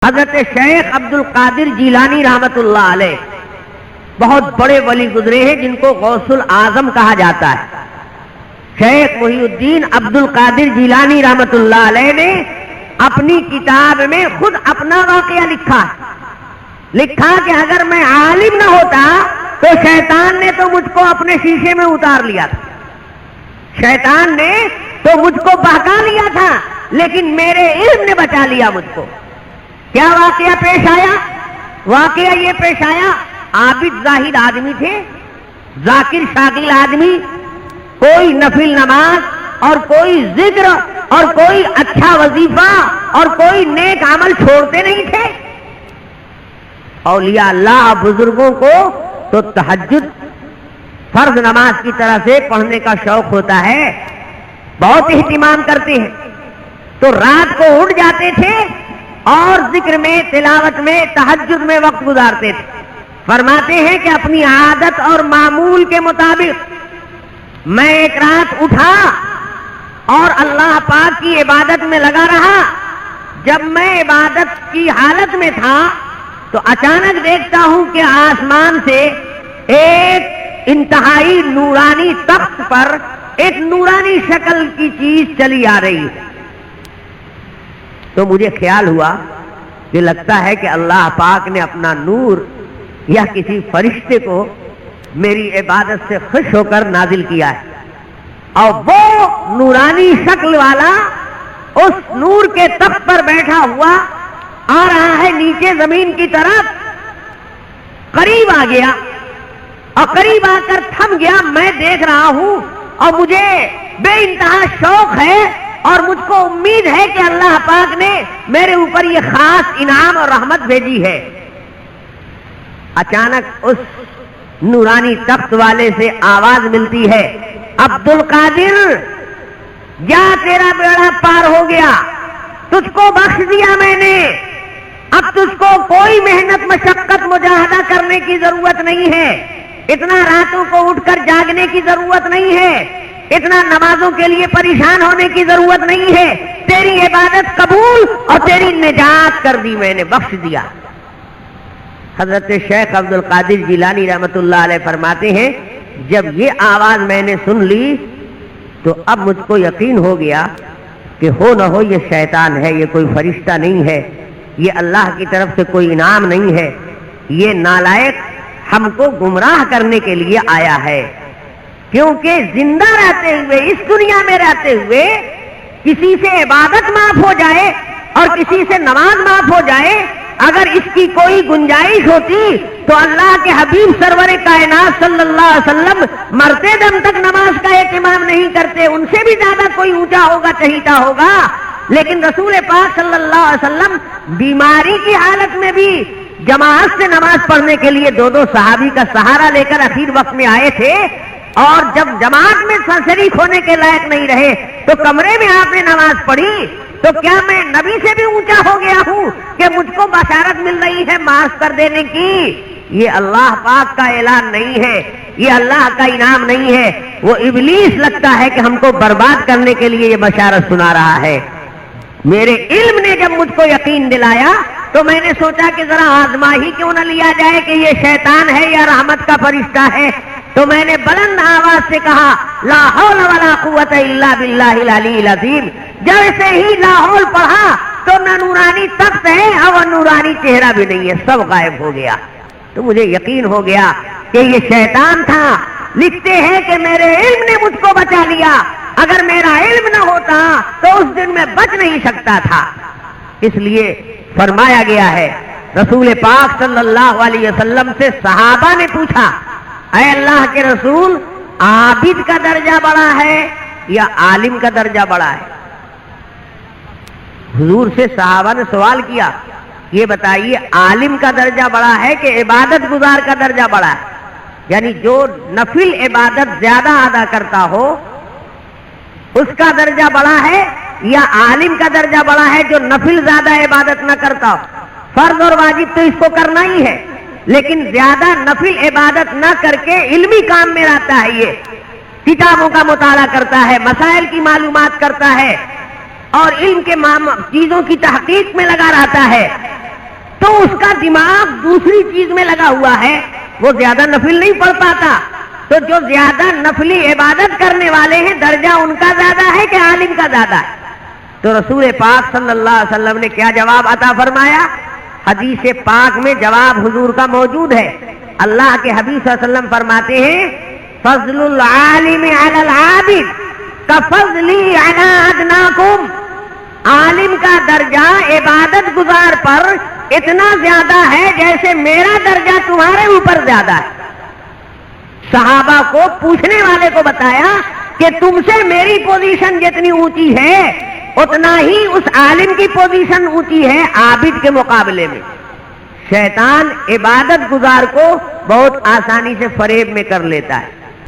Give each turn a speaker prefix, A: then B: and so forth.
A: حضرت شیخ عبد القادر جیلانی رحمت اللہ علیہ بہت بڑے ولی گزرے ہیں جن کو غوث الاعظم کہا جاتا ہے۔ شیخ محی الدین عبد القادر جیلانی رحمت اللہ علیہ نے اپنی کتاب میں خود اپنا واقعہ لکھا کہ اگر میں عالم نہ ہوتا تو شیطان نے تو مجھ کو اپنے شیشے میں اتار لیا تھا، شیطان نے تو مجھ کو بہکا لیا تھا، لیکن میرے علم نے بچا لیا مجھ کو۔ کیا واقعہ پیش آیا؟ واقعہ یہ پیش آیا، عابد زاہد آدمی تھے، ذاکر شاغل آدمی، کوئی نفل نماز اور کوئی ذکر اور کوئی اچھا وظیفہ اور کوئی نیک عمل چھوڑتے نہیں تھے۔ اولیاء اللہ بزرگوں کو تو تہجد فرض نماز کی طرح سے پڑھنے کا شوق ہوتا ہے، بہت اہتمام کرتے ہیں، تو رات کو اٹھ جاتے تھے اور ذکر میں، تلاوت میں، تہجد میں وقت گزارتے تھے۔ فرماتے ہیں کہ اپنی عادت اور معمول کے مطابق میں ایک رات اٹھا اور اللہ پاک کی عبادت میں لگا رہا۔ جب میں عبادت کی حالت میں تھا تو اچانک دیکھتا ہوں کہ آسمان سے ایک انتہائی نورانی تخت پر ایک نورانی شکل کی چیز چلی آ رہی ہے۔ تو مجھے خیال ہوا کہ لگتا ہے کہ اللہ پاک نے اپنا نور یا کسی فرشتے کو میری عبادت سے خوش ہو کر نازل کیا ہے، اور وہ نورانی شکل والا اس نور کے تخت پر بیٹھا ہوا آ رہا ہے نیچے زمین کی طرف، قریب آ گیا اور قریب آ کر تھم گیا۔ میں دیکھ رہا ہوں اور مجھے بے انتہا شوق ہے اور مجھ کو امید ہے کہ اللہ پاک نے میرے اوپر یہ خاص انعام اور رحمت بھیجی ہے۔ اچانک اس نورانی تخت والے سے آواز ملتی ہے، عبد القادر جا، تیرا بیڑا پار ہو گیا، تجھ کو بخش دیا میں نے، اب تجھ کو کوئی محنت مشقت مجاہدہ کرنے کی ضرورت نہیں ہے، اتنا راتوں کو اٹھ کر جاگنے کی ضرورت نہیں ہے، اتنا نمازوں کے لیے پریشان ہونے کی ضرورت نہیں ہے، تیری عبادت قبول اور تیری نجات کر دی میں نے، بخش دیا۔ حضرت شیخ عبد القادر جیلانی رحمت اللہ علیہ فرماتے ہیں جب یہ آواز میں نے سن لی تو اب مجھ کو یقین ہو گیا کہ ہو نہ ہو یہ شیطان ہے، یہ کوئی فرشتہ نہیں ہے، یہ اللہ کی طرف سے کوئی انعام نہیں ہے، یہ نالائق ہم کو گمراہ کرنے کے لیے آیا ہے۔ کیونکہ زندہ رہتے ہوئے، اس دنیا میں رہتے ہوئے کسی سے عبادت معاف ہو جائے اور کسی سے نماز معاف ہو جائے، اگر اس کی کوئی گنجائش ہوتی تو اللہ کے حبیب سرور کائنات صلی اللہ علیہ وسلم مرتے دم تک نماز کا اہتمام نہیں کرتے، ان سے بھی زیادہ کوئی اونچا ہوگا، چہیتا ہوگا، لیکن رسول پاک صلی اللہ علیہ وسلم بیماری کی حالت میں بھی جماعت سے نماز پڑھنے کے لیے دو صحابی کا سہارا لے کر اخیر وقت میں آئے تھے، اور جب جماعت میں شریک ہونے کے لائق نہیں رہے تو کمرے میں آپ نے نماز پڑھی۔ تو کیا میں نبی سے بھی اونچا ہو گیا ہوں کہ مجھ کو بشارت مل رہی ہے معاف کر دینے کی؟ یہ اللہ پاک کا اعلان نہیں ہے، یہ اللہ کا انعام نہیں ہے، وہ ابلیس لگتا ہے کہ ہم کو برباد کرنے کے لیے یہ بشارت سنا رہا ہے۔ میرے علم نے جب مجھ کو یقین دلایا تو میں نے سوچا کہ ذرا آزما ہی کیوں نہ لیا جائے کہ یہ شیطان ہے یا رحمت کا فرشتہ ہے، تو میں نے بلند آواز سے کہا، لا حول ولا قوت الا باللہ العلی العظیم۔ جیسے ہی لا حول پڑھا تو نہ نورانی تخت ہے اور نورانی چہرہ بھی نہیں ہے، سب غائب ہو گیا۔ تو مجھے یقین ہو گیا کہ یہ شیطان تھا۔ لکھتے ہیں کہ میرے علم نے مجھ کو بچا لیا، اگر میرا علم نہ ہوتا تو اس دن میں بچ نہیں سکتا تھا۔ اس لیے فرمایا گیا ہے، رسول پاک صلی اللہ علیہ وسلم سے صحابہ نے پوچھا، اے اللہ کے رسول، عابد کا درجہ بڑا ہے یا عالم کا درجہ بڑا ہے؟ حضور سے صحابہ نے سوال کیا، یہ بتائیے عالم کا درجہ بڑا ہے کہ عبادت گزار کا درجہ بڑا ہے؟ یعنی جو نفل عبادت زیادہ ادا کرتا ہو اس کا درجہ بڑا ہے یا عالم کا درجہ بڑا ہے جو نفل زیادہ عبادت نہ کرتا ہو؟ فرض اور واجب تو اس کو کرنا ہی ہے، لیکن زیادہ نفل عبادت نہ کر کے علمی کام میں رہتا ہے، یہ کتابوں کا مطالعہ کرتا ہے، مسائل کی معلومات کرتا ہے اور علم کے چیزوں کی تحقیق میں لگا رہتا ہے، تو اس کا دماغ دوسری چیز میں لگا ہوا ہے، وہ زیادہ نفل نہیں پڑھ پاتا. تو جو زیادہ نفلی عبادت کرنے والے ہیں درجہ ان کا زیادہ ہے کہ عالم کا زیادہ ہے؟ تو رسول پاک صلی اللہ علیہ وسلم نے کیا جواب عطا فرمایا؟ حدیث پاک میں جواب حضور کا موجود ہے. اللہ کے حبیب صلی اللہ علیہ وسلم فرماتے ہیں فضل العالم علی العابد کفضلی علی ادناکم. عالم کا درجہ عبادت گزار پر اتنا زیادہ ہے جیسے میرا درجہ تمہارے اوپر زیادہ ہے. صحابہ کو پوچھنے والے کو بتایا کہ تم سے میری پوزیشن جتنی اونچی ہے اتنا ہی اس عالم کی پوزیشن اونچی ہے عابد کے مقابلے میں. شیطان عبادت گزار کو بہت آسانی سے فریب میں کر لیتا ہے.